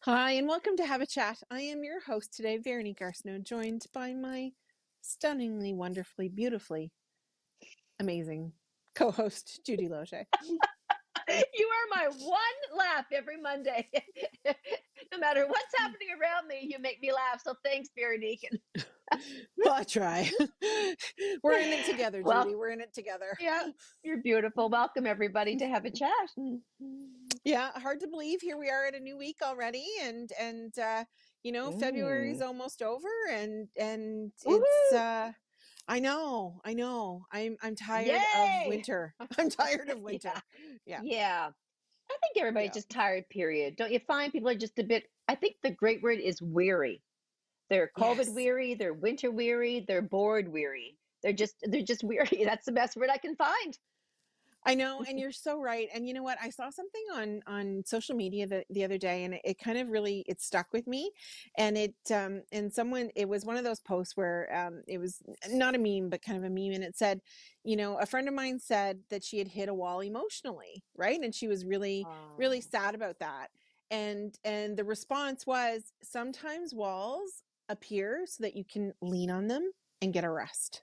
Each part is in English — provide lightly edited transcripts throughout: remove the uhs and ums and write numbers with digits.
Hi, and welcome to Have a Chat. I am your host today, Veronique Arsenault, joined by my stunningly, wonderfully, beautifully, amazing co-host, Judy Loge. You are my one laugh every Monday. No matter what's happening around me, you make me laugh. So thanks, Veronique. Well, I try. We're in it together, Well, Judy. We're in it together. yeah, you're beautiful. Welcome everybody to have a chat. Yeah, hard to believe. Here we are at a new week already, and February's Mm. almost over, and it's Woohoo! I know. I'm tired of Yay! winter. I'm tired of Yeah, winter. Yeah, yeah. I think everybody's yeah. just tired, period. Don't you find people are just a bit, I think the great word is weary. They're COVID Yes. weary, they're winter weary, they're bored weary. They're just weary. That's the best word I can find. I know, and you're so right. And you know what? I saw something on social media the other day, and it kind of really it stuck with me. And it was one of those posts where it was not a meme, but kind of a meme, and it said, a friend of mine said that she had hit a wall emotionally, right? And she was really, really Oh. sad about that. And the response was sometimes walls appear so that you can lean on them and get a rest.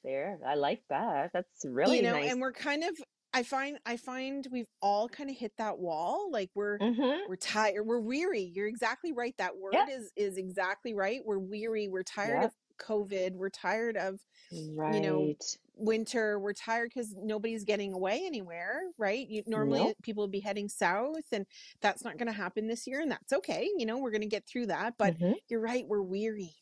There, I like that. That's really nice. And we're kind of I find we've all kind of hit that wall. Like Mm-hmm. we're tired, we're weary. You're exactly right. That word Yep. is exactly right. We're weary, we're tired Yep. of COVID, we're tired of, you know, Right. winter, we're tired because nobody's getting away anywhere, right? Normally Nope. people would be heading south, and that's not going to happen this year, and that's okay. We're going to get through that, but Mm-hmm. you're right, we're weary.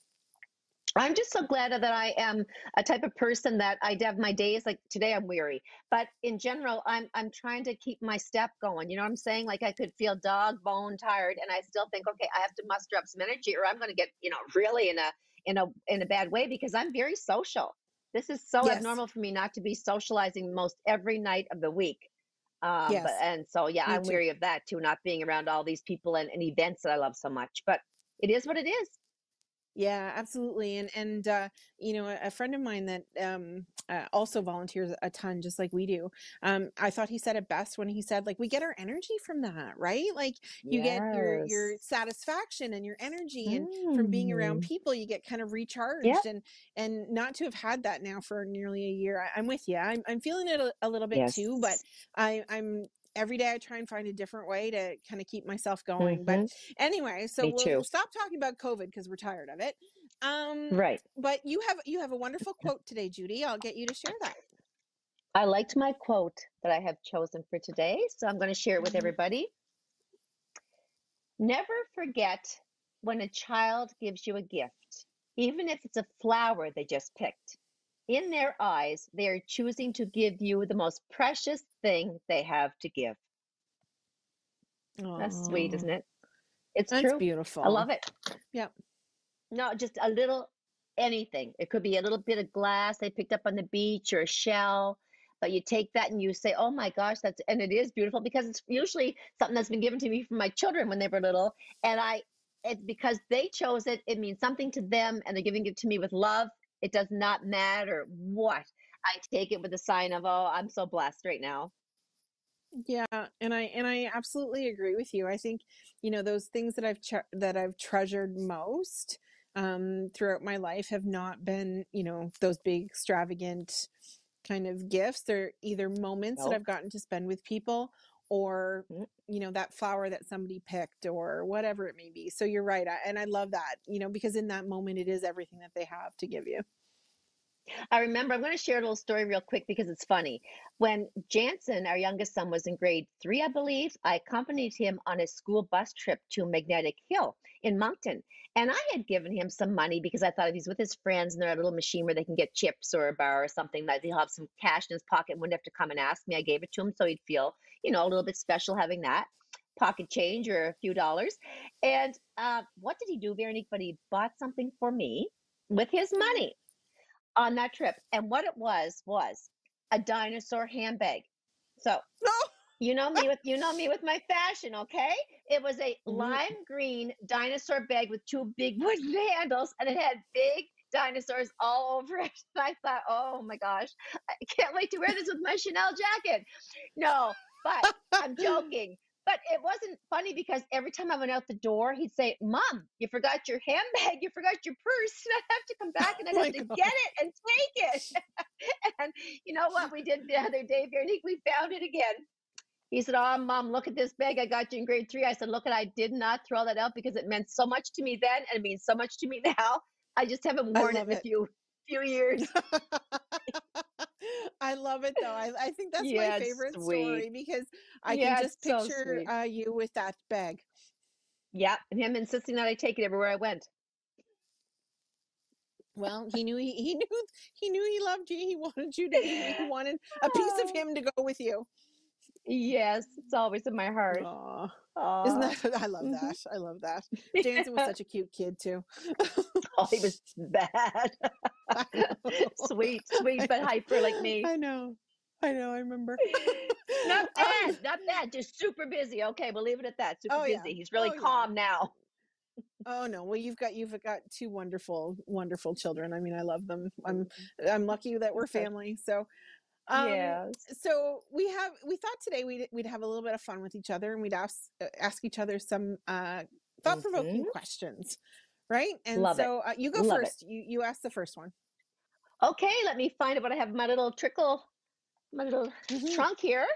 I'm just so glad that I am a type of person that I have my days like today I'm weary. But in general, I'm trying to keep my step going. You know what I'm saying? Like I could feel dog bone tired and I still think, okay, I have to muster up some energy or I'm gonna get, really in a bad way because I'm very social. This is so Yes. abnormal for me not to be socializing most every night of the week. But Yes. and so yeah, Me I'm too. weary of that too, not being around all these people and events that I love so much. But it is what it is. Yeah, absolutely. A friend of mine that also volunteers a ton, just like we do. I thought he said it best when he said, like, we get our energy from that, right? Like, you get your Yes. satisfaction and your energy, and from being around Mm. people, you get kind of recharged. Yep. And not to have had that now for nearly a year, I'm with you. I'm feeling it a little bit too, but Yes. I'm every day I try and find a different way to kind of keep myself going. But Hmm. anyway, so Me we'll too. stop talking about COVID because we're tired of it. Right. But you have a wonderful quote today, Judy. I'll get you to share that. I liked my quote that I have chosen for today, so I'm going to share it with Mhm. everybody. Never forget when a child gives you a gift, even if it's a flower they just picked. In their eyes, they are choosing to give you the most precious thing they have to give. That's sweet, isn't Oh, it? It's that's true. I beautiful. love it. Yep. Not just a little anything. It could be a little bit of glass they picked up on the beach or a shell, but you take that and you say, "Oh my gosh, and it is beautiful because it's usually something that's been given to me from my children when they were little, and it's because they chose it. It means something to them, and they're giving it to me with love. It does not matter what. I take it with a sign of, oh, I'm so blessed right now. Yeah, and I absolutely agree with you. I think, those things that I've treasured most throughout my life have not been, those big extravagant kind of gifts. They're either moments that Nope. I've gotten to spend with people, or Mm. that flower that somebody picked, or whatever it may be. So you're right. And I love that, because in that moment it is everything that they have to give you. I remember, I'm going to share a little story real quick because it's funny. When Jansen, our youngest son, was in grade 3, I believe, I accompanied him on a school bus trip to Magnetic Hill in Moncton. And I had given him some money because I thought if he's with his friends and they're at a little machine where they can get chips or a bar or something, that he'll have some cash in his pocket and wouldn't have to come and ask me. I gave it to him so he'd feel, a little bit special having that pocket change or a few dollars. And what did he do, Veronique? But he bought something for me with his money on that trip. And what it was a dinosaur handbag. So No. you know me with my fashion, okay? It was a Mhm. lime green dinosaur bag with two big wooden handles, and it had big dinosaurs all over it. And I thought, oh my gosh, I can't wait to wear this with my Chanel jacket. No, but I'm joking. But But it wasn't funny because every time I went out the door, he'd say, "Mom, you forgot your handbag, you forgot your purse." And I'd have to come back and Oh I'd have my to God. get it and take it. And you know what we did the other day, Veronique? We found it again. He said, "Oh, Mom, look at this bag I got you in grade 3." I said, "Look, and I did not throw that out because it meant so much to me then, and it means so much to me now. I just haven't I worn it love in a it. few years." I love it though. I think that's my Yeah, it's favorite sweet. story because I can Yeah, just it's so picture sweet. you with that bag. Yeah, and him insisting that I take it everywhere I went. Well, he knew he loved you. He wanted you to he wanted a piece of him to go with you. Yes, it's always in my heart. Aw. Isn't Aw. that I love Mhm. that. I love that. Jansen was such a cute kid too. Oh, he was bad. I know. Sweet, sweet, I but know. hyper like me. I know. I know, I remember. Not Um, bad, not bad, just super busy. Okay, we'll leave it at that. Super oh yeah. busy. He's really Oh yeah. calm now. Oh no. Well, you've got two wonderful, wonderful children. I mean, I love them. Mm, I'm lucky that we're so- family. So, um, Yes. so we thought today we'd have a little bit of fun with each other and we'd ask each other some thought-provoking Hmm. questions, right? And Love it. so you go Love it. first. You ask the first one. Okay, let me find out what I have in my little Hmm. trunk here.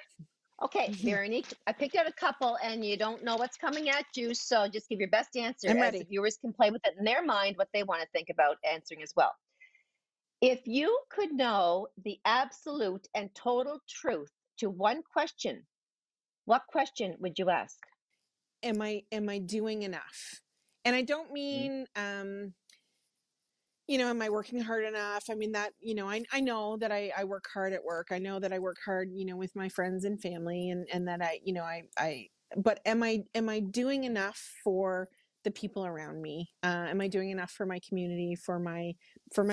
Okay, Veronique, I picked out a couple and you don't know what's coming at you, so just give your best answer I'm as the ready. viewers can play with it in their mind what they want to think about answering as well. If you could know the absolute and total truth to one question, what question would you ask? Am I doing enough? And I don't Mhm. mean am I working hard enough? I mean that, I know that I work hard at work. I know that I work hard, with my friends and family and that but am I doing enough for the people around me? Am I doing enough for my community, for my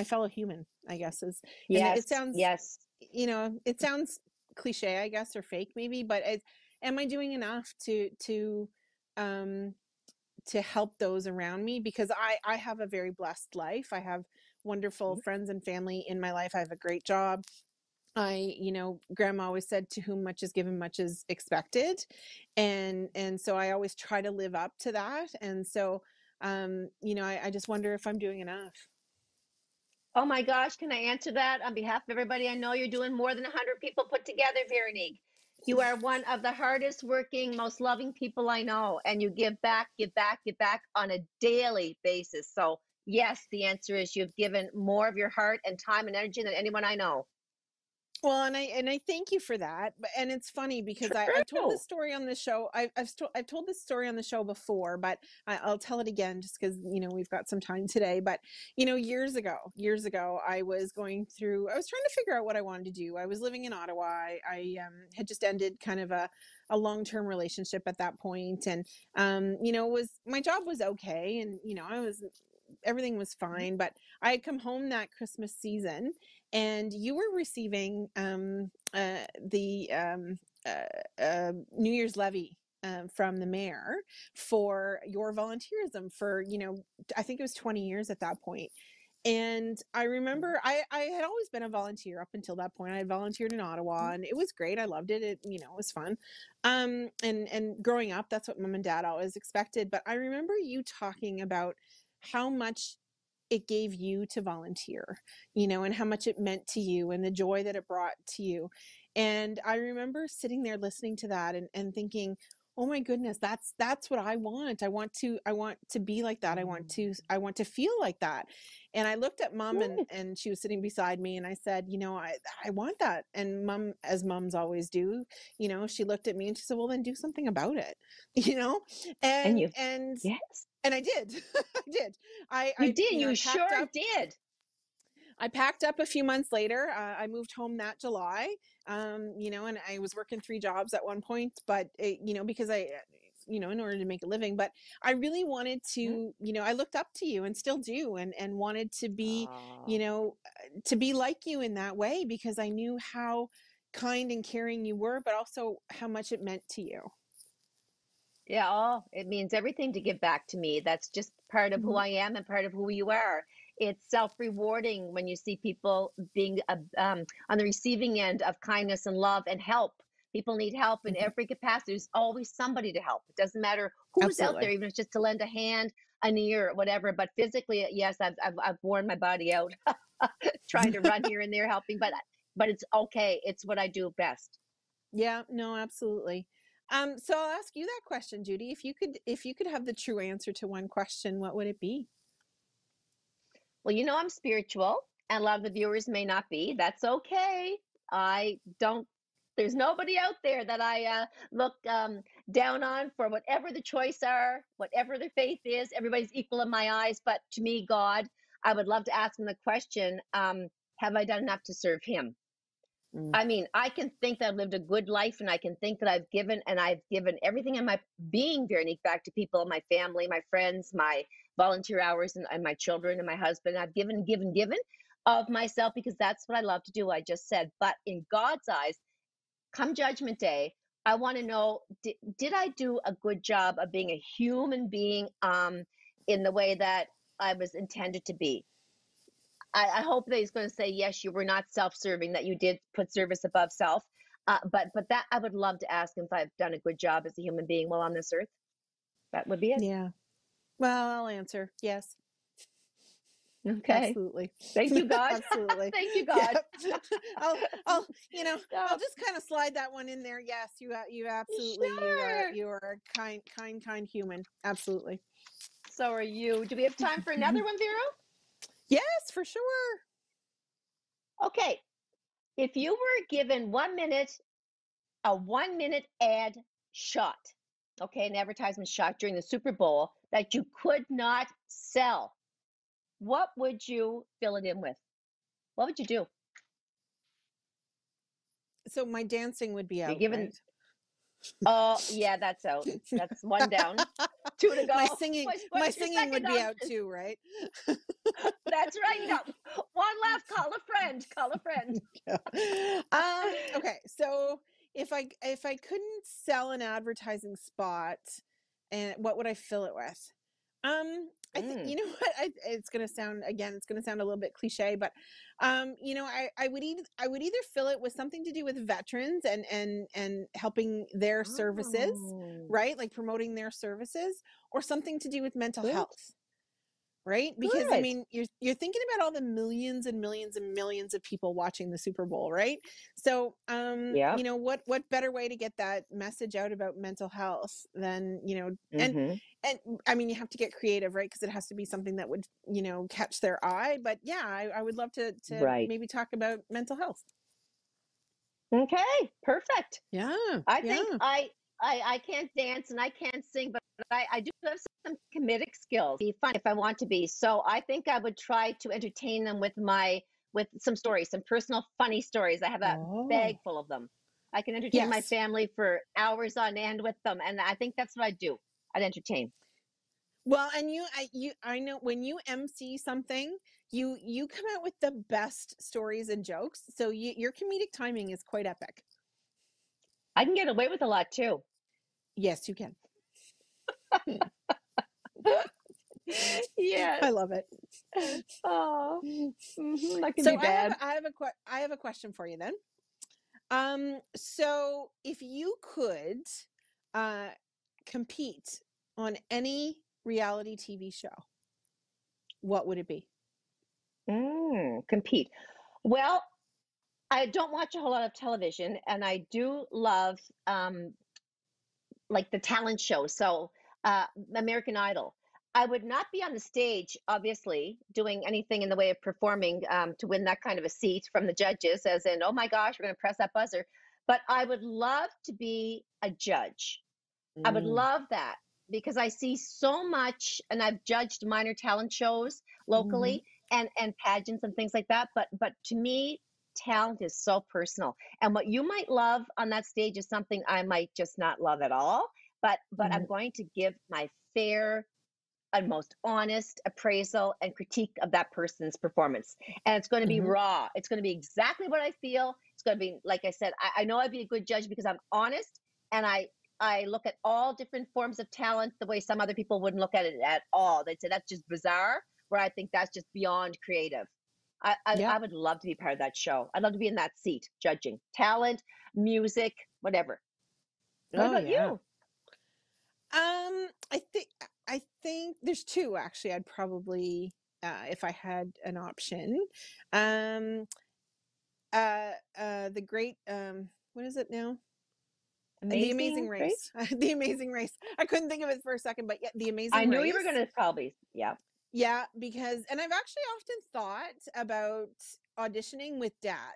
fellow human, I guess is and it Yes, sounds, yes. it sounds cliche, I guess, or fake maybe, but am I doing enough um to help those around me because I have a very blessed life. I have wonderful Mhm. friends and family in my life. I have a great job. Grandma always said to whom much is given, much is expected. And so I always try to live up to that. And so I just wonder if I'm doing enough. Oh my gosh, can I answer that on behalf of everybody? I know you're doing more than 100 people put together, Veronique. You are one of the hardest working, most loving people I know, and you give back, give back, give back on a daily basis. So, yes, the answer is you've given more of your heart and time and energy than anyone I know. Well, and I thank you for that. And it's funny because I've told this True. story on the show. I've told this story on the show before, but I'll tell it again just because we've got some time today. But years ago, I was going through. I was trying to figure out what I wanted to do. I was living in Ottawa. I had just ended kind of a long-term relationship at that point, and was my job was okay, and I was everything was Mhm. fine. But I had come home that Christmas season and you were receiving the New Year's levy from the mayor for your volunteerism for I think it was 20 years at that point. And I Mhm. remember I had always been a volunteer up until that point. I had volunteered in Ottawa and it was great. I loved it. It was fun. And growing up, that's what mom and dad always expected. But I remember you talking about how much it gave you to volunteer, and how much it meant to you and the joy that it brought to you. And I remember sitting there listening to that and thinking, oh my goodness, that's what I want to be like that. I want to feel like that. And I looked at mom and Mhm. and she was sitting beside me and I said, I want that. And mom, as moms always do, she looked at me and she said, well, then do something about it. you know And and you, and yes, and I did. I did. I you I did. you know, You sure did. I packed up a few months later. I moved home that July. And I was working three jobs at one point, but because in order to make a living, but I really wanted Mhm. to, I looked up to you and still do, and wanted Oh. to be like you in that way because I knew how kind and caring you were, but also how much it meant to you. Yeah, oh, it means everything to give back to me. That's just part of who Mhm. I am and part of who you are. It's self-rewarding when you see people being on the receiving end of kindness and love and help People need help in Mhm. every capacity. There's always somebody to help. It doesn't matter who's out there, Absolutely. even if it's just to lend a hand, an ear, whatever. But physically, yes, I've worn my body out trying to run here and there helping, but it's okay. It's what I do best. Yeah, no, absolutely. So I'll ask you that question, Judy. If you could have the true answer to one question, what would it be? Well, I'm spiritual, and a lot of the viewers may not be. That's okay. I don't, there's nobody out there that I look down on for whatever the choice are, whatever their faith is. Everybody's equal in my eyes. But to me, God, I would love to ask him the question, have I done enough to serve him? Mm, I mean, I can think that I've lived a good life and I can think that I've given everything in my being, Veronique, back to people, my family, my friends, my volunteer hours, and my children and my husband. I've given of myself because that's what I love to do. I just said, but in God's eyes, come judgment day, I want to know, did I do a good job of being a human being in the way that I was intended to be? I hope that he's going to say yes. You were not self-serving; that you did put service above self. But that I would love to ask him if I've done a good job as a human being while on this earth. That would be it. yeah. Well, I'll answer yes. Okay. Absolutely. Thank you, God. Absolutely. Thank you, God. Yep. I'll, Yeah, I'll just kind of slide that one in there. Yes, you absolutely, sure. you are a kind human. Absolutely. So are you. Do we have time for another one, Vero? Yes, for sure. Okay. If you were given 1 minute, a 1 minute ad shot, okay, an advertisement shot during the Super Bowl that you could not sell, what would you fill it in with? What would you do? So my dancing would be You're out, given, right? oh, yeah, that's out. That's one down, two to my go. singing, my What's your singing second would be out option? too, right? That's right. You got one left. Call a friend. Call a friend. Okay, so if I couldn't sell an advertising spot, and what would I fill it with? I think Mm, you know what it's gonna sound again. It's gonna sound a little bit cliche, but I would either fill it with something to do with veterans and helping their services, oh, right? Like promoting their services, or something to do with mental good. health. Right? Because I Good. mean, you're thinking about all the millions and millions and millions of people watching the Super Bowl, right? So, Yep. what better way to get that message out about mental health than, Mm-hmm. and I mean, you have to get creative, right? Because it has to be something that would, catch their eye. But yeah, I would love to Right. maybe talk about mental health. Okay. Perfect. Yeah, I think yeah. I can't dance and I can't sing, but I do have some comedic skills. Be fun if I want to be. So I think I would try to entertain them with some stories, some personal funny stories. I have a bag Oh, full of them. I can entertain my yes. family for hours on end with them, and I think that's what I do. I'd entertain. Well, and I know when you MC something, you come out with the best stories and jokes. So your comedic timing is quite epic. I can get away with a lot too. Yes, you can. Yes. I love it. Oh, that can be So bad. I have a question for you then. So if you could uh compete on any reality TV show, what would it be? Compete. Well, I don't watch a whole lot of television, and I do love like the talent show. So, American Idol. I would not be on the stage, obviously, doing anything in the way of performing to win that kind of a seat from the judges, as in, oh my gosh, we're going to press that buzzer. But I would love to be a judge. I would Mm, love that because I see so much, and I've judged minor talent shows mhm, locally and pageants and things like that. But to me, talent is so personal, and what you might love on that stage is something I might just not love at all. But I'm mhm, going to give my fair and most honest appraisal and critique of that person's performance. And it's going to be mhm, raw. It's going to be exactly what I feel. It's going to be, like I said, I know I'd be a good judge because I'm honest and I look at all different forms of talent the way some other people wouldn't look at it at all. They'd say that's just bizarre, where I think that's just beyond creative. I yep. would love to be part of that show. I'd love to be in that seat judging talent, music, whatever. What Oh about yeah. you? I think there's two actually. I'd probably if I had an option. Um the great what is it now? The Amazing Amazing Race. Grace? The Amazing Race. I couldn't think of it for a second, but yeah, The I Amazing knew you were Race. gonna probably, yeah. Yeah, because and I've actually often thought about auditioning with dad.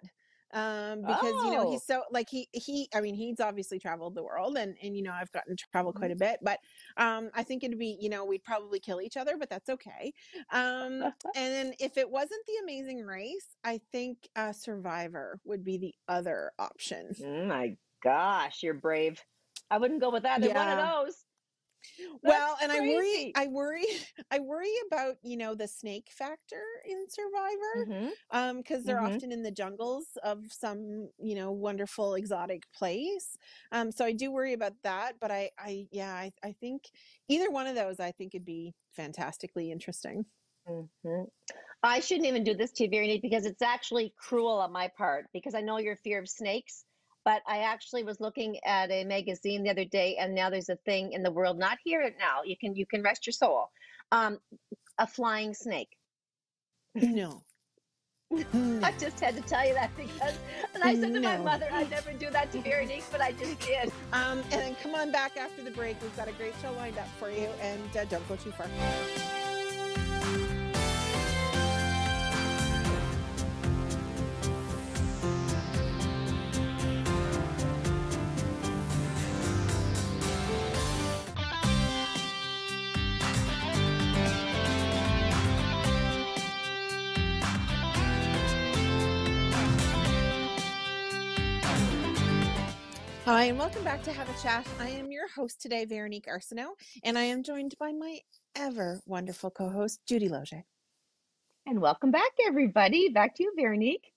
Because you know, Oh. he's so like he I mean, he's obviously traveled the world and you know, I've gotten to travel quite Mhm. a bit, but I think it'd be, you know, we'd probably kill each other, but that's okay. And then if it wasn't The Amazing Race, I think Survivor would be the other option. My gosh, you're brave. I wouldn't go with either one of Yeah. those. Well, That's and crazy. I worry about, you know, the snake factor in Mhm. Survivor, because they're Mhm. often in the jungles of some, you know, wonderful exotic place. So I do worry about that, but I think either one of those I think would be fantastically interesting. Mhm. I shouldn't even do this to you, Veronique, because it's actually cruel on my part because I know your fear of snakes. But I actually was looking at a magazine the other day, and now there's a thing in the world, not here now. You can rest your soul. Um, a flying snake. No. I No. just had to tell you that because, and I said to my No. mother, I'd never do that to Veronique, but I just did. And then come on back after the break. We've got a great show lined up for you, and don't go too far. Hi, and welcome back to Have a Chat. I am your host today, Veronique Arsenault, and I am joined by my ever wonderful co host, Judy Loge. And welcome back, everybody. Back to you, Veronique.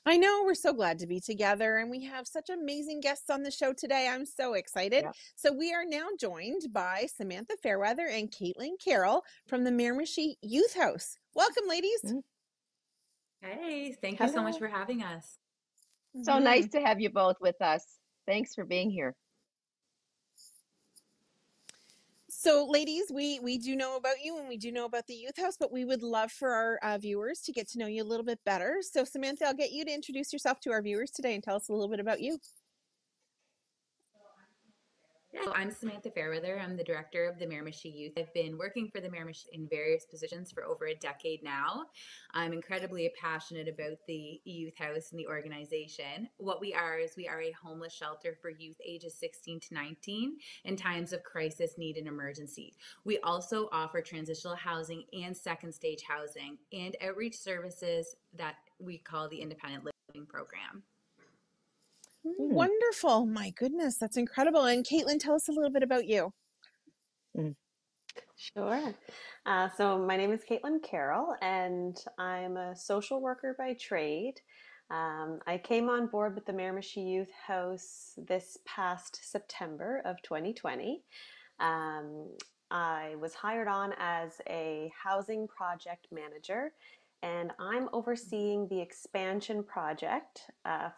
I know we're so glad to be together, and we have such amazing guests on the show today. I'm so excited. Yeah. So, we are now joined by Samantha Fairweather and Caitlin Carroll from the Miramishi Youth House. Welcome, ladies. Mm. Hey, thank you so much Hello. for having us. So nice Mhm. to have you both with us. Thanks for being here. So, ladies, we do know about you and we do know about the Youth House, but we would love for our viewers to get to know you a little bit better. So, Samantha, I'll get you to introduce yourself to our viewers today and tell us a little bit about you. Yeah, so I'm Samantha Fairweather. I'm the director of the Miramishi Youth. I've been working for the Miramishi in various positions for over a decade now. I'm incredibly passionate about the Youth House and the organization. What we are is we are a homeless shelter for youth ages 16 to 19 in times of crisis, need, and emergency. We also offer transitional housing and second stage housing and outreach services that we call the Independent Living Program. Mm. Wonderful. My goodness, that's incredible. And Caitlin, tell us a little bit about you. Mm. Sure. So my name is Caitlin Carroll, and I'm a social worker by trade. I came on board with the Miramichi Youth House this past September of 2020. Um, I was hired on as a housing project manager, and I'm overseeing the expansion project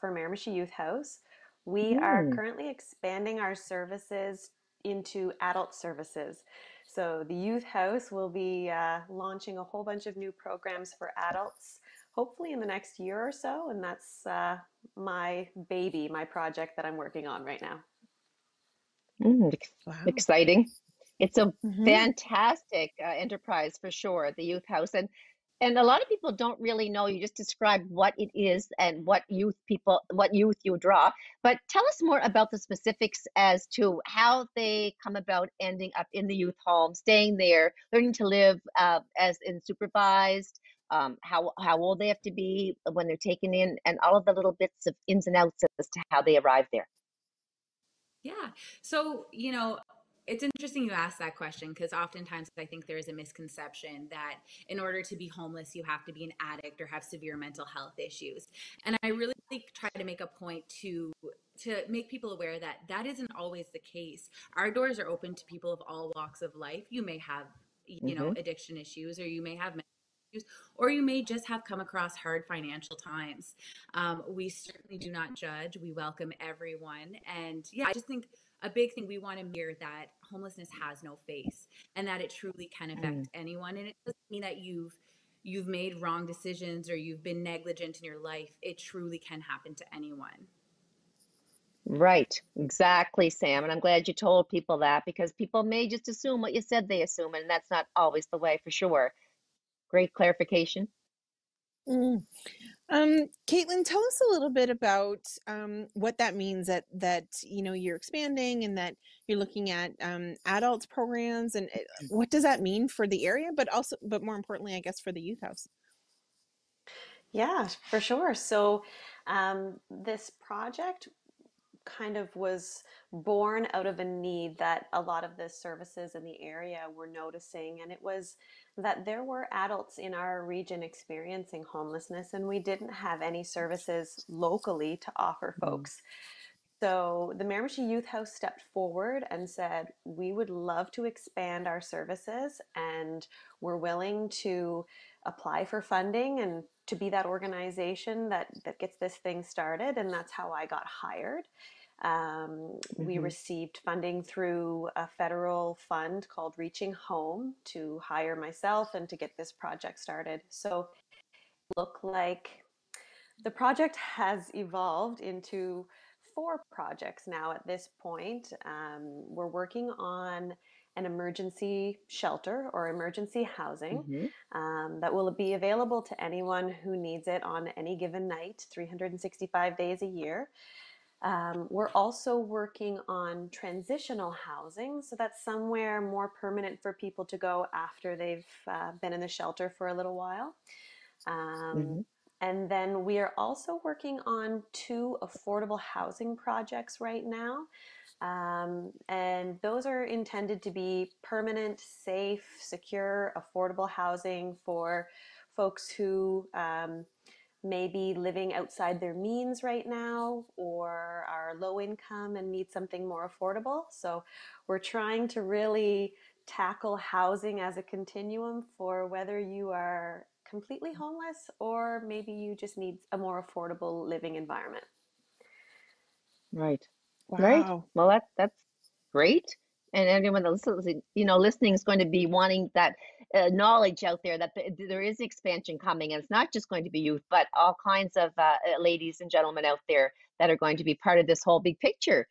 for Miramichi Youth House. We are Mm. currently expanding our services into adult services. So the Youth House will be launching a whole bunch of new programs for adults, hopefully in the next year or so, and that's my baby, my project that I'm working on right now. Mm. Wow. Exciting. It's a Hmm. fantastic enterprise for sure, the youth house. And a lot of people don't really know. You just described what it is and what youth you draw. But tell us more about the specifics as to how they come about ending up in the youth home, staying there, learning to live as in supervised, how old they have to be when they're taken in, and all of the little bits of ins and outs as to how they arrive there. Yeah. So, it's interesting you ask that question because oftentimes I think there is a misconception that in order to be homeless, you have to be an addict or have severe mental health issues. And I really try to make a point to make people aware that that isn't always the case. Our doors are open to people of all walks of life. You may have, Hmm. addiction issues or you may have issues, or you may just have come across hard financial times. We certainly do not judge. We welcome everyone. And yeah, I just think a big thing we want to mirror that homelessness has no face and that it truly can affect anyone. And it doesn't mean that you've made wrong decisions or you've been negligent in your life. It truly can happen to anyone. Right, exactly, Sam. And I'm glad you told people that, because people may just assume what you said they assume, and that's not always the way for sure. Great clarification. Mm. Caitlin, tell us a little bit about what that means, that you're expanding and that you're looking at adults programs, and what does that mean for the area, but more importantly, I guess, for the youth house. Yeah, for sure. So this project kind of was born out of a need that a lot of the services in the area were noticing. And it was that there were adults in our region experiencing homelessness, and we didn't have any services locally to offer folks. So the Miramishi Youth House stepped forward and said, we would love to expand our services, and we're willing to apply for funding and to be that organization that gets this thing started. And that's how I got hired. We Mm-hmm. received funding through a federal fund called Reaching Home to hire myself and to get this project started. So look like the project has evolved into 4 projects now at this point. We're working on an emergency shelter or emergency housing Mm-hmm. that will be available to anyone who needs it on any given night, 365 days a year. We're also working on transitional housing, so that's somewhere more permanent for people to go after they've been in the shelter for a little while. Um, Mm-hmm. and then we are also working on 2 affordable housing projects right now. And those are intended to be permanent, safe, secure, affordable housing for folks who may be living outside their means right now or are low income and need something more affordable. So we're trying to really tackle housing as a continuum for whether you are completely homeless or maybe you just need a more affordable living environment. Right. Right. Wow. Well, that's great. And anyone that's listening is going to be wanting that knowledge out there that there is expansion coming, and it's not just going to be youth, but all kinds of ladies and gentlemen out there that are going to be part of this whole big picture.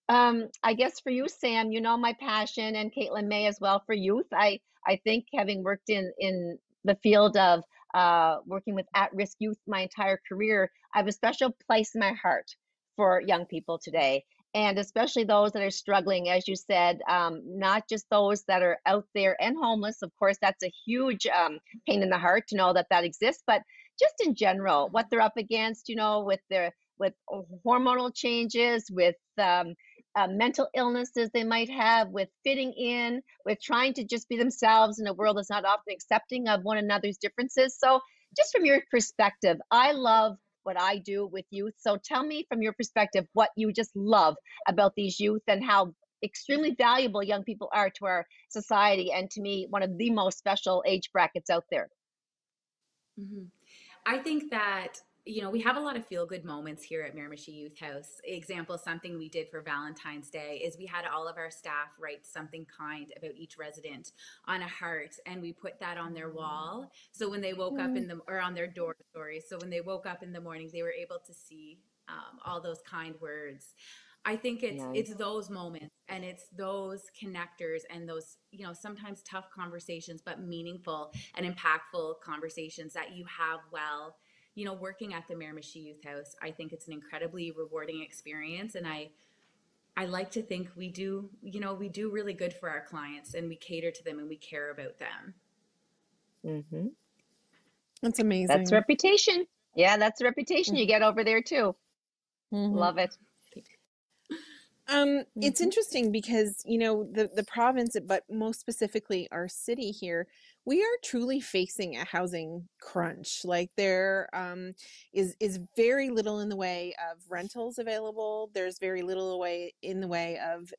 I guess for you, Sam, you know my passion, and Caitlin may as well for youth. I think having worked in the field of working with at-risk youth my entire career, I have a special place in my heart for young people today, and especially those that are struggling, as you said, not just those that are out there and homeless. Of course, that's a huge pain in the heart to know that that exists, but just in general, what they're up against, with hormonal changes, with mental illnesses they might have, with fitting in, with trying to just be themselves in a world that's not often accepting of one another's differences. So, just from your perspective, I love what I do with youth. So, tell me from your perspective what you just love about these youth and how extremely valuable young people are to our society, and to me, one of the most special age brackets out there. Mm-hmm. I think that, we have a lot of feel good moments here at Miramichi Youth House. Example, something we did for Valentine's Day is we had all of our staff write something kind about each resident on a heart, and we put that on their wall. So when they woke up or on their door, sorry. So when they woke up in the morning, they were able to see all those kind words. I think it's Nice. those moments and it's those connectors and those, sometimes tough conversations, but meaningful and impactful conversations that you have working at the Miramichi Youth House. I think it's an incredibly rewarding experience, and I like to think we do really good for our clients, and we cater to them and we care about them. Mm-hmm. That's That's amazing. reputation. Yeah, that's the reputation you get over there too. Mm-hmm. Love it. It's Mm-hmm. interesting because, the province, but most specifically our city here, we are truly facing a housing crunch. Like there is very little in the way of rentals available. There's very little in the way of,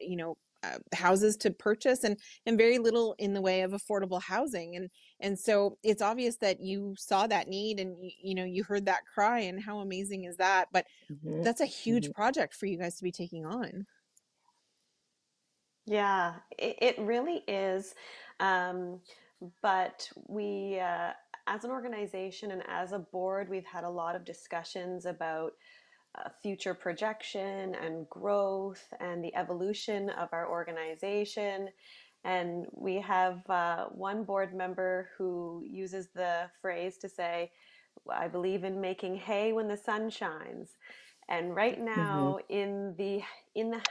houses to purchase, and very little in the way of affordable housing. And so it's obvious that you saw that need, and you know, you heard that cry, and how amazing is that? But Hmm. that's a huge Hmm. project for you guys to be taking on. Yeah, it really is. Um, but as an organization and as a board, we've had a lot of discussions about future projection and growth and the evolution of our organization. And we have one board member who uses the phrase to say, I believe in making hay when the sun shines. And right Hmm. now in the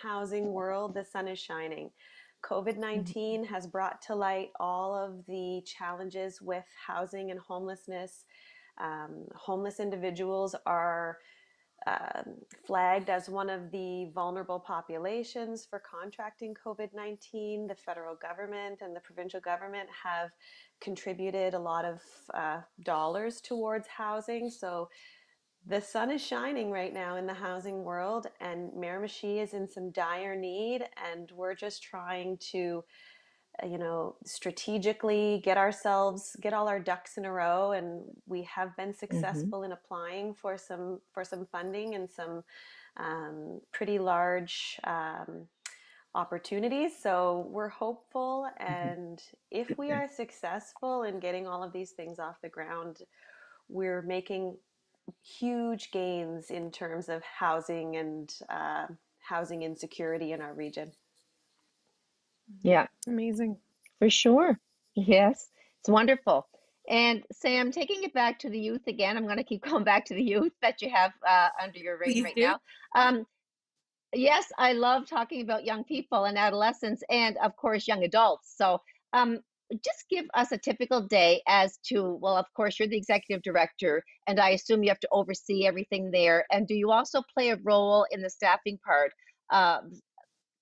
housing world, the sun is shining. COVID-19 has brought to light all of the challenges with housing and homelessness. Homeless individuals are flagged as one of the vulnerable populations for contracting COVID-19. The federal government and the provincial government have contributed a lot of dollars towards housing. So the sun is shining right now in the housing world, and Miramichi is in some dire need, and we're just trying to strategically get all our ducks in a row, and we have been Hmm. successful in applying for some funding and some pretty large opportunities. So we're hopeful, Hmm. and if we are successful in getting all of these things off the ground, we're making huge gains in terms of housing and housing insecurity in our region. Yeah, Amazing. for sure. Yes, it's wonderful. And Sam, taking it back to the youth again, I'm going to keep going back to the youth that you have under your reign Please right do. now. Um, yes, I love talking about young people and adolescents, and of course, young adults. So, um, just give us a typical day as to, well, of course, you're the executive director, and I assume you have to oversee everything there. And do you also play a role in the staffing part? Uh,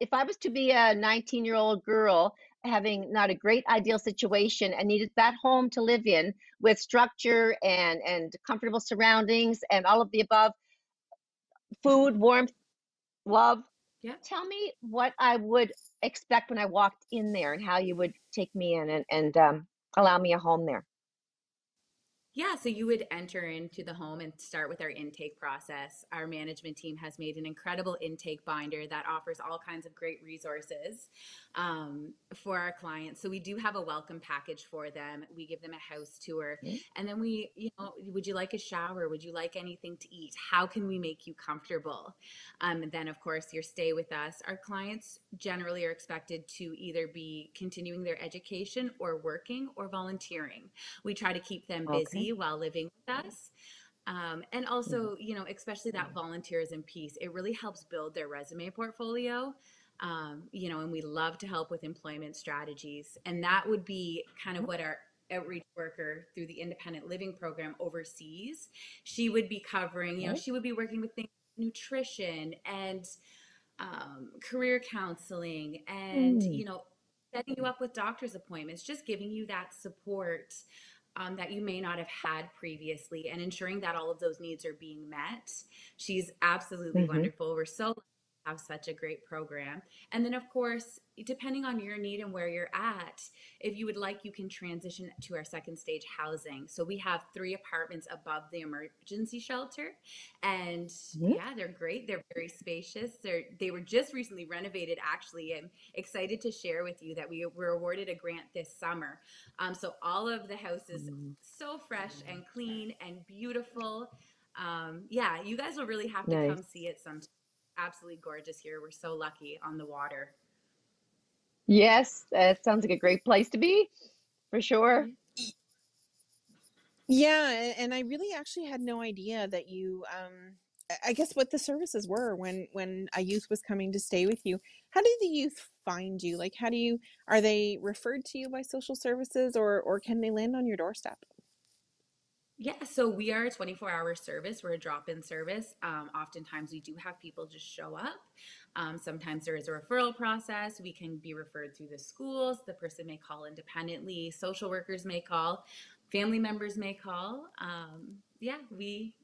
if I was to be a 19-year-old girl having not a great ideal situation and needed that home to live in with structure and comfortable surroundings and all of the above, food, warmth, love, Yeah. tell me what I would expect when I walked in there and how you would take me in and allow me a home there. Yeah, so you would enter into the home and start with our intake process. Our management team has made an incredible intake binder that offers all kinds of great resources for our clients. So we do have a welcome package for them. We give them a house tour, and then would you like a shower? Would you like anything to eat? How can we make you comfortable? And then, of course, your stay with us. Our clients generally are expected to either be continuing their education or working or volunteering. We try to keep them Okay. busy while living with us. And also, especially that volunteerism piece, it really helps build their resume portfolio. And we love to help with employment strategies. And that would be kind of what our outreach worker through the independent living program oversees. She would be covering, Okay. she would be working with things like nutrition and career counseling and, Mm. setting you up with doctor's appointments, just giving you that support that you may not have had previously and ensuring that all of those needs are being met. She's absolutely Hmm. wonderful. We're so lucky to have such a great program. And then, of course, depending on your need and where you're at, if you would like, you can transition to our second stage housing. So we have 3 apartments above the emergency shelter. And Hmm. yeah, they're great. They're very spacious. They were just recently renovated, actually. I'm excited to share with you that we were awarded a grant this summer. So all of the houses so fresh and clean and beautiful. Yeah, you guys will really have to come Nice. see it sometime. Absolutely gorgeous here. We're so lucky on the water. Yes, that sounds like a great place to be for sure. Yeah. Yeah, and I really actually had no idea that you I guess what the services were when a youth was coming to stay with you. How do the youth find you? Like, how do you are they referred to you by social services, or can they land on your doorstep? Yeah, so we are a 24-hour service. We're a drop-in service. Oftentimes, we do have people just show up. Sometimes there is a referral process. We can be referred through the schools. The person may call independently. Social workers may call. Family members may call. Yeah, we,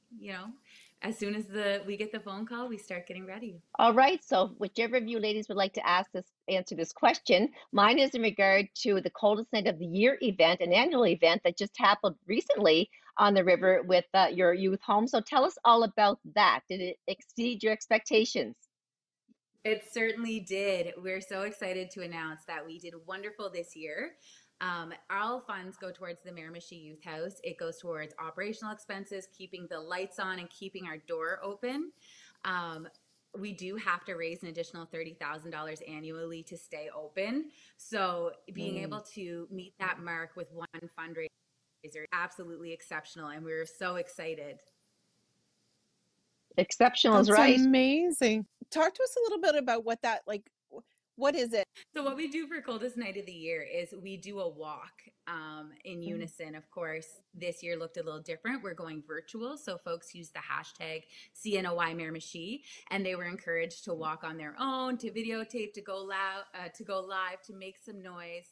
as soon as we get the phone call, we start getting ready. All right, so whichever of you ladies would like to answer this question, mine is in regard to the coldest night of the year event, an annual event that just happened recently on the river with your youth home. So tell us all about that. Did it exceed your expectations? It certainly did. We're so excited to announce that we did wonderful this year. All funds go towards the Miramishi Youth House. It goes towards operational expenses, keeping the lights on and keeping our door open. Um, we do have to raise an additional $30,000 annually to stay open. So being able to meet that mark with one fundraiser is absolutely exceptional, and we're so excited. Exceptional is That's right. amazing. Talk to us a little bit about what that like. What is it? So what we do for coldest night of the year is we do a walk in unison. Of course, this year looked a little different. We're going virtual, so folks use the hashtag CNOY Miramichi, and they were encouraged to walk on their own, to videotape, to go loud, to go live, to make some noise.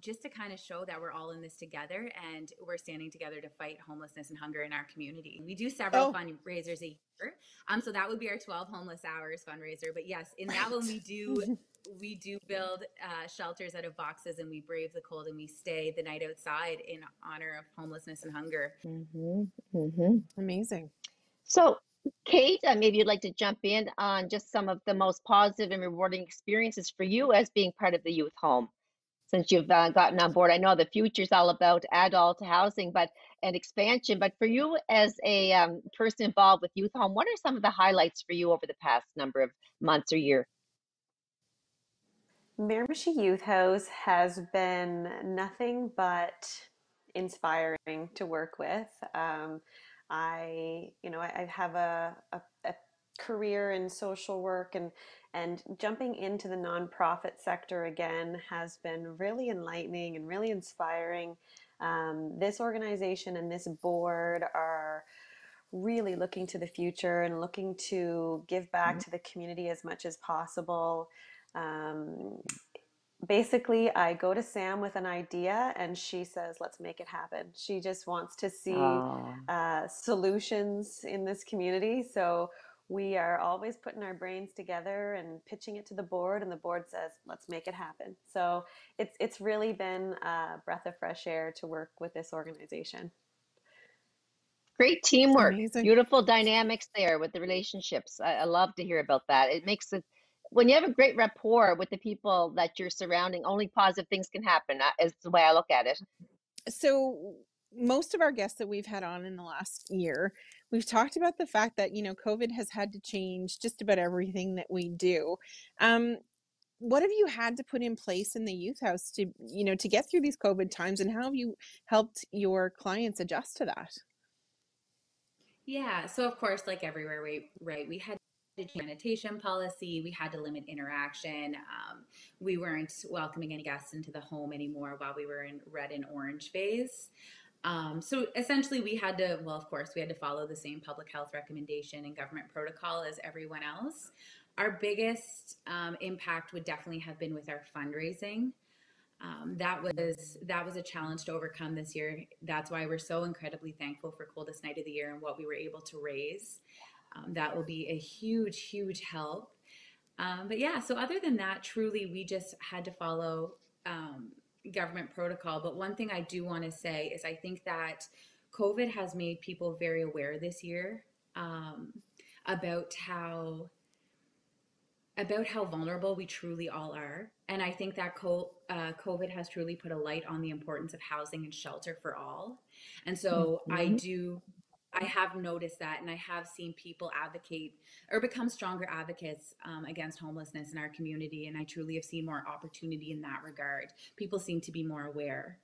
Just to kind of show that we're all in this together and we're standing together to fight homelessness and hunger in our community. We do several Oh, fundraisers a year. So that would be our 12 homeless hours fundraiser. But yes, in that one right. we do build shelters out of boxes, and we brave the cold and we stay the night outside in honor of homelessness and hunger. Mm-hmm, mm-hmm. Amazing. So, Kate, maybe you'd like to jump in on just some of the most positive and rewarding experiences for you as being part of the youth home since you've gotten on board. I know the future is all about adult housing, but and expansion. But for you as a person involved with youth home, what are some of the highlights for you over the past number of months or year? Miramichi Youth House has been nothing but inspiring to work with. I have a career in social work, and jumping into the nonprofit sector again has been really enlightening and really inspiring. This organization and this board are really looking to the future and looking to give back to the community as much as possible. Um, Basically, I go to Sam with an idea and she says, let's make it happen. She just wants to see Oh, solutions in this community. So we are always putting our brains together and pitching it to the board, and the board says, let's make it happen. So it's really been a breath of fresh air to work with this organization. great teamwork, Amazing. beautiful dynamics there with the relationships. I love to hear about that. It makes it when you have a great rapport with the people that you're surrounding, only positive things can happen. Is the way I look at it. So most of our guests that we've had on in the last year, we've talked about the fact that, COVID has had to change just about everything that we do. Um, what have you had to put in place in the youth house to get through these COVID times, and how have you helped your clients adjust to that? Yeah, so of course, like everywhere, we had to change sanitation policy. We had to limit interaction. We weren't welcoming any guests into the home anymore while we were in red and orange phase. So essentially, well, of course, we had to follow the same public health recommendation and government protocol as everyone else. Our biggest impact would definitely have been with our fundraising. That was a challenge to overcome this year. That's why we're so incredibly thankful for coldest night of the year and what we were able to raise. That will be a huge, huge help. But yeah, so other than that, truly, we just had to follow government protocol. But one thing I do want to say is I think that COVID has made people very aware this year um, about how vulnerable we truly all are. And I think that COVID has truly put a light on the importance of housing and shelter for all. And so Mhm. I have noticed that, and I have seen people advocate or become stronger advocates against homelessness in our community. And I truly have seen more opportunity in that regard. People seem to be more aware.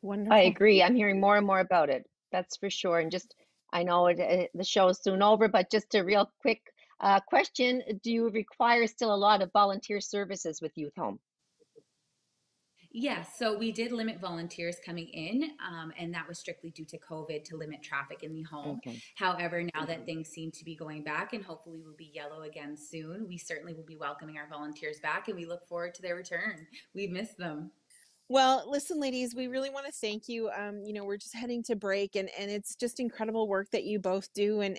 I Wonderful. agree. I'm hearing more and more about it. That's for sure. And just, I know the show is soon over, but just a real quick question: do you require still a lot of volunteer services with Youth Home? Yes, so we did limit volunteers coming in, and that was strictly due to COVID to limit traffic in the home. Okay. However, now that things seem to be going back and hopefully will be yellow again soon, we certainly will be welcoming our volunteers back, and we look forward to their return. We miss them. Well, listen, ladies, we really want to thank you. We're just heading to break, and it's just incredible work that you both do, and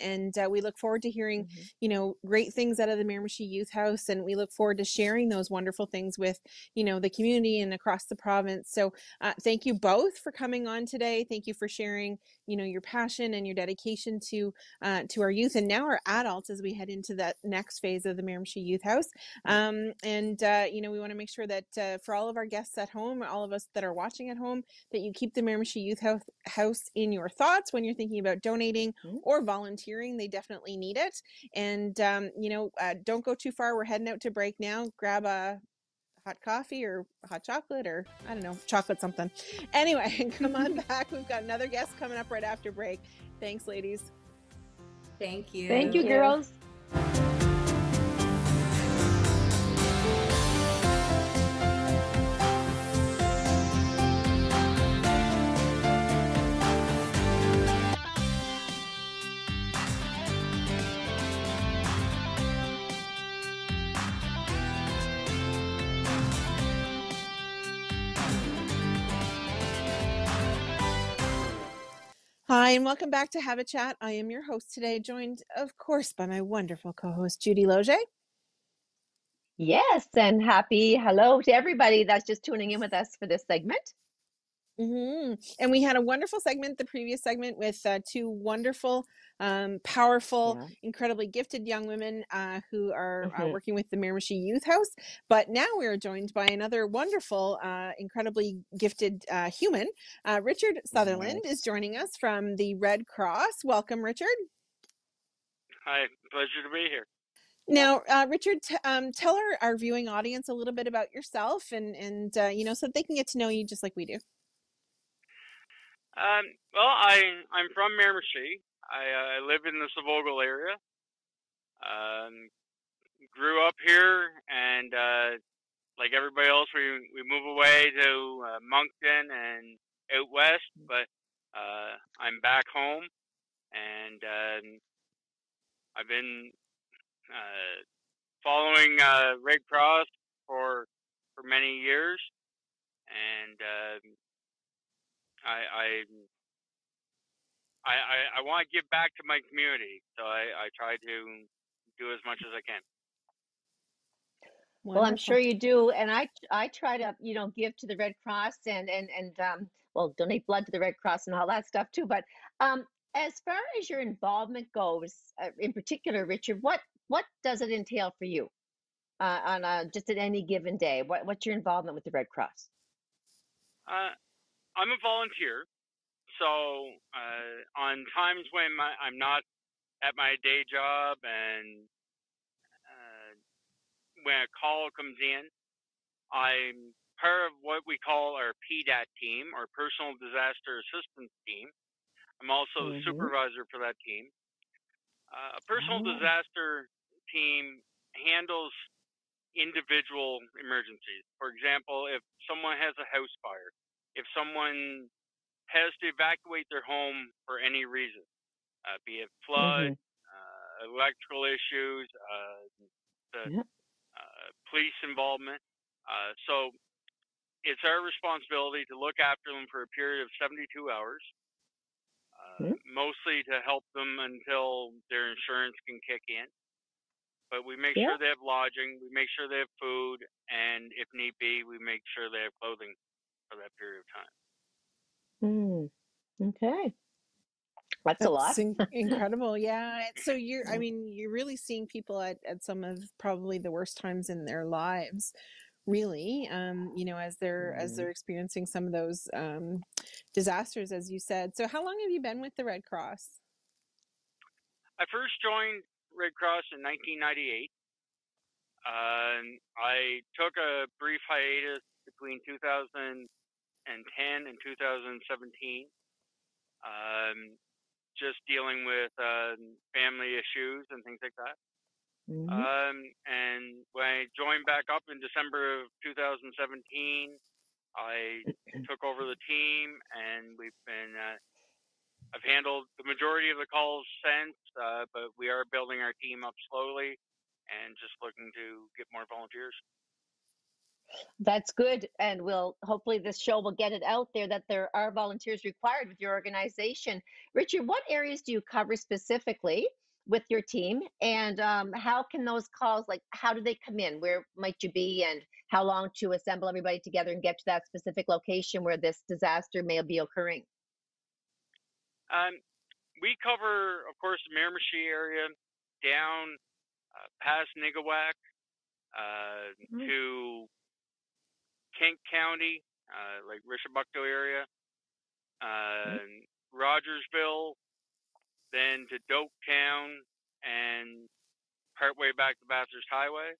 we look forward to hearing, Mhm. great things out of the Miramichi Youth House, and we look forward to sharing those wonderful things with, the community and across the province. So, thank you both for coming on today. Thank you for sharing, your passion and your dedication to our youth, and now our adults as we head into that next phase of the Miramichi Youth House. We want to make sure that for all of our guests at home, all of us that are watching at home, that you keep the Miramichi Youth House in your thoughts when you're thinking about donating Mhm. or volunteering. They definitely need it. And, don't go too far. We're heading out to break now. Grab a hot coffee or hot chocolate, or I don't know, chocolate something. Anyway, come on back. We've got another guest coming up right after break. Thanks, ladies. Thank you. Thank Thank you, you. girls. Hi, and welcome back to Have a Chat. I am your host today, joined, of course, by my wonderful co-host, Judy Loge. Yes, and happy hello to everybody that's just tuning in with us for this segment. And we had a wonderful segment, the previous segment, with two wonderful, powerful, Yeah. incredibly gifted young women who are Hmm. working with the Miramichi Youth House. But now we are joined by another wonderful, incredibly gifted human. Richard Sutherland is Yes. joining us from the Red Cross. Welcome, Richard. Hi, pleasure to be here. Now, Richard, tell our viewing audience a little bit about yourself, and so they can get to know you just like we do. I'm from Miramishi. I live in the Savogal area. Grew up here, and like everybody else, we move away to Moncton and out west. But I'm back home, and I've been following Red Cross for many years, and I I want to give back to my community, so I try to do as much as I can. Well, I'm Wonderful. sure you do, and I try to give to the Red Cross and well, donate blood to the Red Cross and all that stuff too. But um, as far as your involvement goes, in particular, Richard, what does it entail for you on just at any given day? What's your involvement with the Red Cross? Uh, I'm a volunteer, so on times when I'm not at my day job and uh, when a call comes in, I'm part of what we call our PDAT team, or Personal Disaster Assistance Team. I'm also the Mm-hmm. supervisor for that team. A personal Oh. disaster team handles individual emergencies. For example, if someone has a house fire, if someone has to evacuate their home for any reason, be it flood, Mm-hmm. electrical issues, the Yeah. police involvement. So it's our responsibility to look after them for a period of 72 hours, mostly to help them until their insurance can kick in. But we make Yeah. sure they have lodging, we make sure they have food, and if need be, we make sure they have clothing for that period of time. Mm. Okay. That's a That's lot. incredible. Yeah. So I Yeah. mean, you're really seeing people at some of probably the worst times in their lives, really, as Mhm. they're experiencing some of those disasters, as you said. So how long have you been with the Red Cross? I first joined Red Cross in 1998. I took a brief hiatus between 2010 and 2017, just dealing with family issues and things like that. Mhm. And when I joined back up in December of 2017, I took over the team, and I've handled the majority of the calls since, but we are building our team up slowly and just looking to get more volunteers. That's good. And we'll hopefully this show will get it out there that there are volunteers required with your organization. Richard, what areas do you cover specifically with your team? And how can those calls, like, how do they come in? Where might you be, and how long to assemble everybody together and get to that specific location where this disaster may be occurring? We cover, of course, the Miramishi area down past Nigawak to Kent County, like Rishabukto area, Rogersville, then to Doketown, and partway back to Bathurst Highway.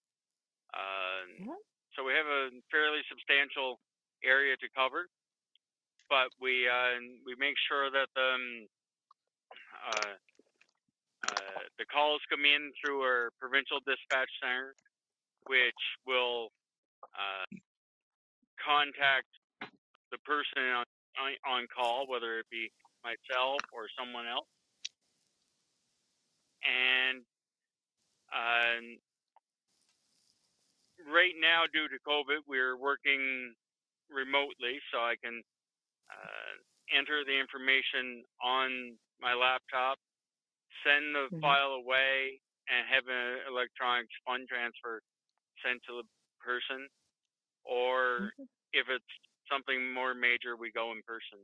So we have a fairly substantial area to cover, but we make sure that the calls come in through our provincial dispatch center, which will contact the person on call, whether it be myself or someone else. And right now, due to COVID, we're working remotely, so I can enter the information on my laptop, send the file away, and have an electronic fund transfer sent to the person. Or if it's something more major, we go in person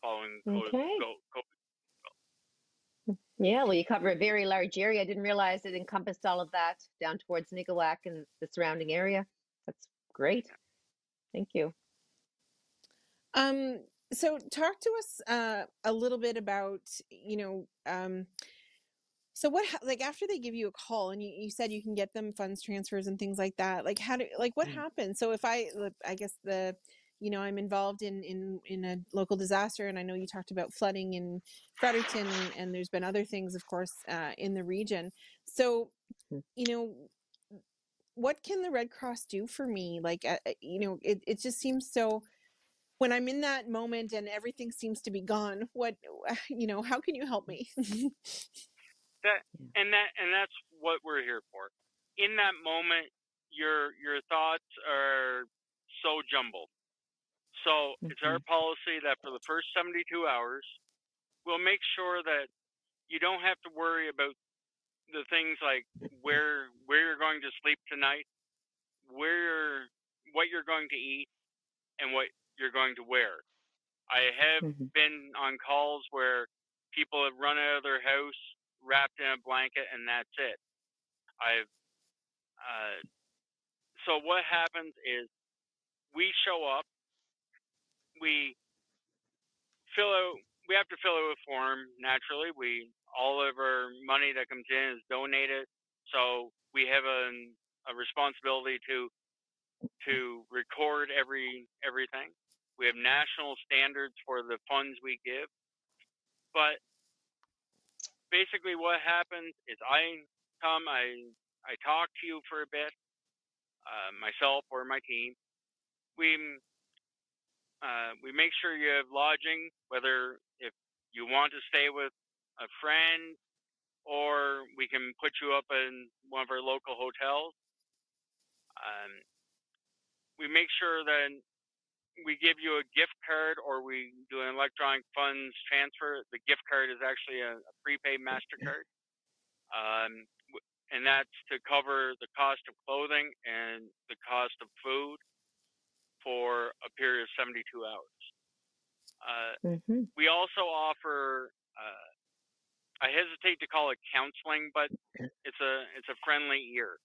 following COVID. Yeah, well, you cover a very large area. I didn't realize it encompassed all of that down towards Nigawak and the surrounding area. That's great. Thank you. So talk to us a little bit about, so what, like after they give you a call and you said you can get them funds transfers and things like that, like what happens? So if I guess I'm involved in a local disaster, and I know you talked about flooding in Fredericton, and there's been other things, of course, in the region. So, what can the Red Cross do for me? Like, it just seems so, when I'm in that moment and everything seems to be gone, how can you help me? That's what we're here for. In that moment, your thoughts are so jumbled. So it's our policy that for the first 72 hours, we'll make sure that you don't have to worry about the things like where you're going to sleep tonight, what you're going to eat, and what you're going to wear. I have been on calls where people have run out of their house wrapped in a blanket, and that's it. So what happens is we show up, we have to fill out a form. Naturally, all of our money that comes in is donated, so we have a responsibility to record everything. We have national standards for the funds we give, but basically what happens is I talk to you for a bit, myself or my team. We make sure you have lodging, whether if you want to stay with a friend, or we can put you up in one of our local hotels. We make sure that we give you a gift card, or we do an electronic funds transfer. The gift card is actually a prepaid MasterCard. And that's to cover the cost of clothing and the cost of food for a period of 72 hours. We also offer, I hesitate to call it counseling, but it's a friendly ear.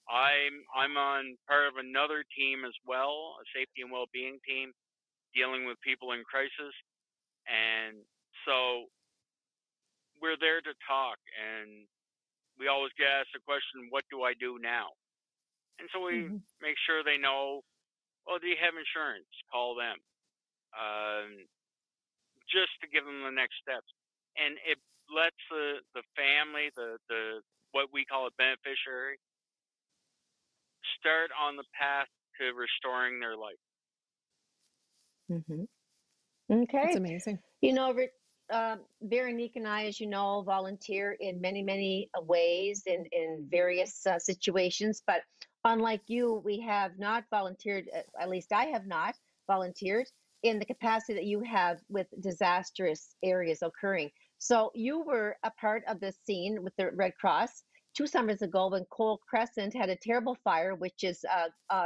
I'm on part of another team as well, a safety and well-being team, dealing with people in crisis, and so we're there to talk, and we always get asked the question, what do I do now? And so we make sure they know, well, do you have insurance? Call them. Just to give them the next steps. And it lets the family, the what we call a beneficiary, start on the path to restoring their life. Okay. That's amazing. Veronique and I, as you know, volunteer in many, many ways in various situations. But unlike you, we have not volunteered, at least I have not volunteered in the capacity that you have with disastrous areas occurring. So you were a part of the scene with the Red Cross 2 summers ago when Cole Crescent had a terrible fire, which is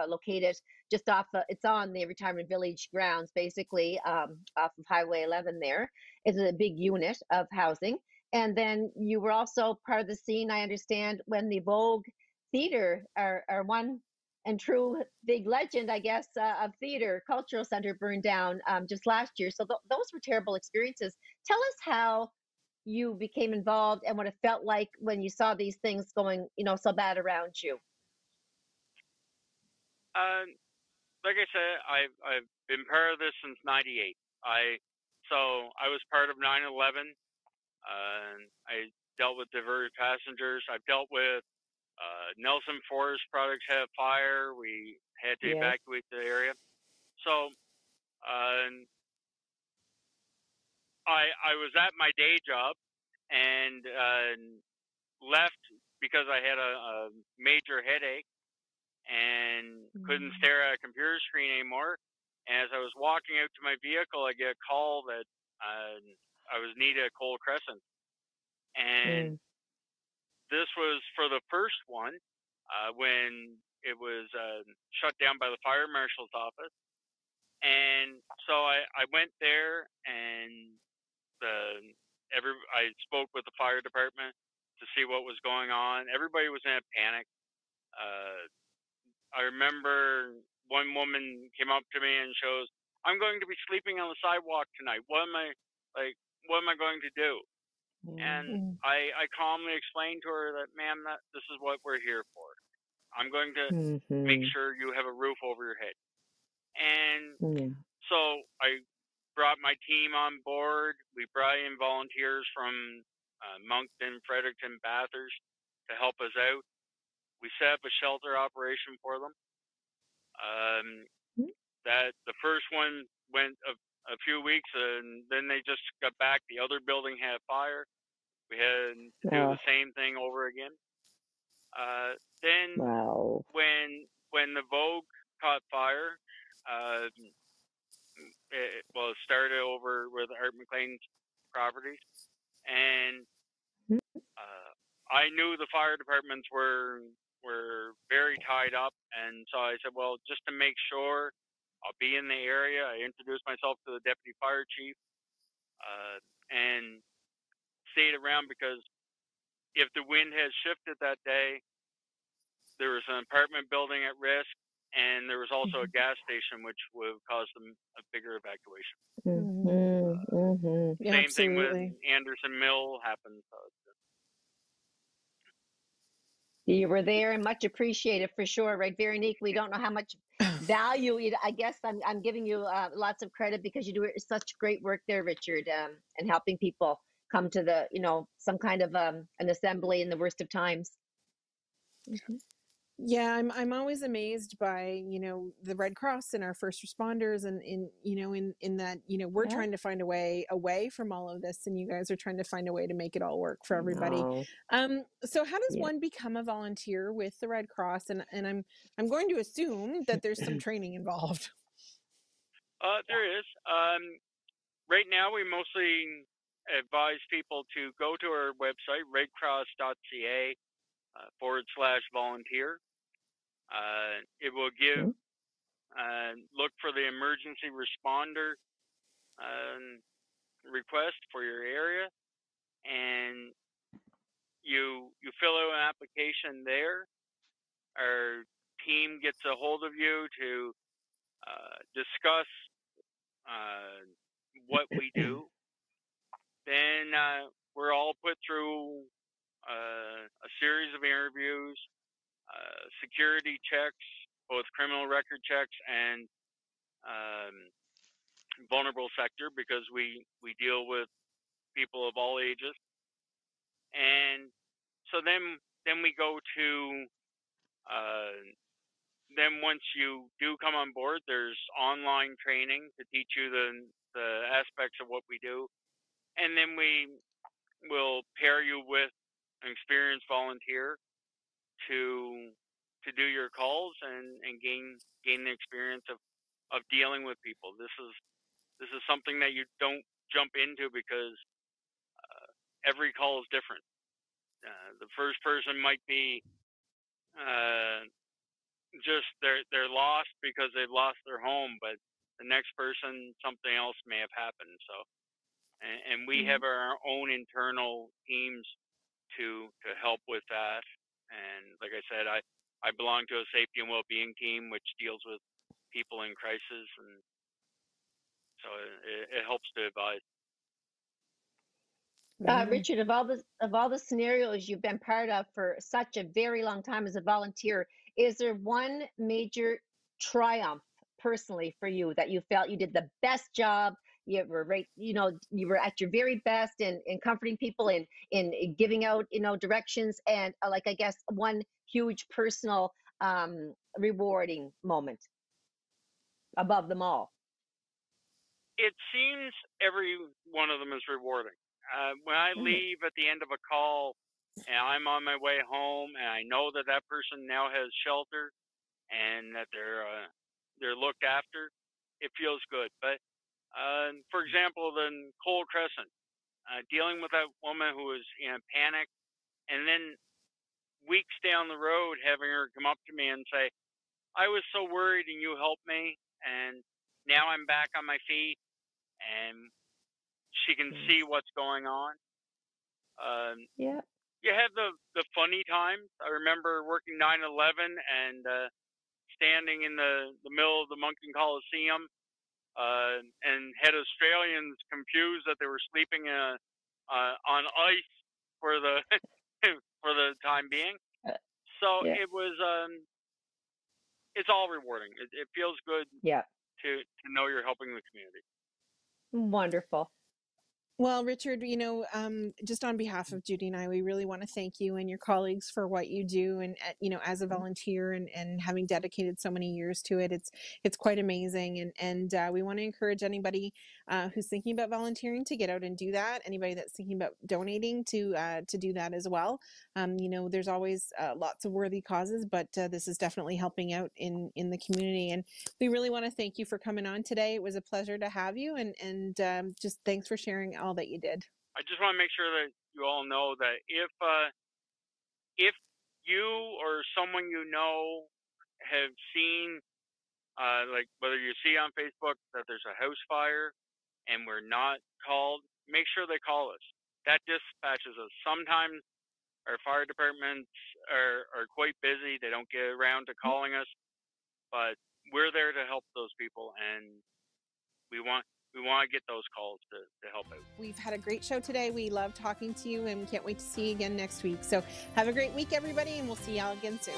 located just off, it's on the retirement village grounds, basically off of Highway 11 there. It's a big unit of housing. And then you were also part of the scene, I understand, when the Vogue Theater, our one and true big legend, I guess, of theater, cultural center burned down just last year. So those were terrible experiences. Tell us how you became involved and what it felt like when you saw these things going, so bad around you. Like I said, I've been part of this since '98. I was part of 9/11. I dealt with diverted passengers. I've dealt with Nelson Forest Products had a fire. We had to Yes. evacuate the area. So I was at my day job and left because I had a major headache and couldn't stare at a computer screen anymore. And as I was walking out to my vehicle, I get a call that I was needed at Cole Crescent. And this was for the first one when it was shut down by the fire marshal's office. And so I went there and I spoke with the fire department to see what was going on. Everybody was in a panic. I remember one woman came up to me and shows, "I'm going to be sleeping on the sidewalk tonight. What am I going to do?" And I calmly explained to her that, "Ma'am, this is what we're here for. I'm going to make sure you have a roof over your head." And so I brought my team on board. We brought in volunteers from Moncton, Fredericton, Bathurst to help us out. We set up a shelter operation for them. That the first one went a few weeks, and then they just got back. The other building had a fire. We had to do the same thing over again. Then when the Vogue caught fire, it started over with Art McLean's properties, and I knew the fire departments were very tied up, and so I said, well, just to make sure, I'll be in the area. I introduced myself to the deputy fire chief, and stayed around because if the wind had shifted that day, there was an apartment building at risk, and there was also a gas station, which would have caused a bigger evacuation. Yeah, Same thing with absolutely. Anderson Mill happened. You were there and much appreciated for sure, right? Very unique. We don't know how much value. I guess I'm giving you lots of credit because you do such great work there, Richard, and helping people come to the some kind of an assembly in the worst of times. Yeah, I'm always amazed by, the Red Cross and our first responders and in that, we're trying to find a way away from all of this and you guys are trying to find a way to make it all work for everybody. So how does one become a volunteer with the Red Cross? And I'm going to assume that there's some training involved. There is. Right now, we mostly advise people to go to our website, redcross.ca /volunteer. It will give, look for the emergency responder request for your area, and you fill out an application there. Our team gets a hold of you to discuss what we do. Then we're all put through a series of interviews, security checks, both criminal record checks and vulnerable sector, because we deal with people of all ages. And so then we go to then once you do come on board, there's online training to teach you the aspects of what we do, and then we will pair you with an experienced volunteer to do your calls and gain the experience of dealing with people. This is something that you don't jump into because every call is different. The first person might be just they're lost because they've lost their home, but the next person, something else may have happened. So, and we have our own internal teams to help with that. And like I said, I belong to a safety and well-being team which deals with people in crisis, and so it helps to advise. Right on. Richard, of all the scenarios you've been part of for such a very long time as a volunteer, is there one major triumph personally for you that you felt you did the best job? You were right, you were at your very best in comforting people, in giving out, directions, and like I guess one huge personal rewarding moment above them all. It seems every one of them is rewarding. When I leave at the end of a call and I'm on my way home and I know that that person now has shelter and that they're looked after, it feels good. But for example, the Cold Crescent, dealing with that woman who was in a panic, and then weeks down the road having her come up to me and say, I was so worried and you helped me, and now I'm back on my feet and she can see what's going on. Yeah. You have the funny times. I remember working 9/11 and standing in the middle of the Moncton Coliseum and had Australians confused that they were sleeping on ice for the for the time being. So Yeah. it was it's all rewarding. It feels good Yeah. to know you're helping the community. Wonderful. Well, Richard, just on behalf of Judy and I, we really want to thank you and your colleagues for what you do. And, as a volunteer and having dedicated so many years to it, it's quite amazing. And we want to encourage anybody who's thinking about volunteering to get out and do that. Anybody that's thinking about donating to do that as well. There's always lots of worthy causes, but this is definitely helping out in the community. And we really want to thank you for coming on today. It was a pleasure to have you, and just thanks for sharing all that you did. I just want to make sure that you all know that if you or someone you know have seen, like whether you see on Facebook that there's a house fire and we're not called, make sure they call us. That dispatches us. Sometimes our fire departments are quite busy. They don't get around to calling us, but we're there to help those people, and we want to get those calls to help out. We've had a great show today. We love talking to you, and we can't wait to see you again next week. So have a great week, everybody, and we'll see y'all again soon.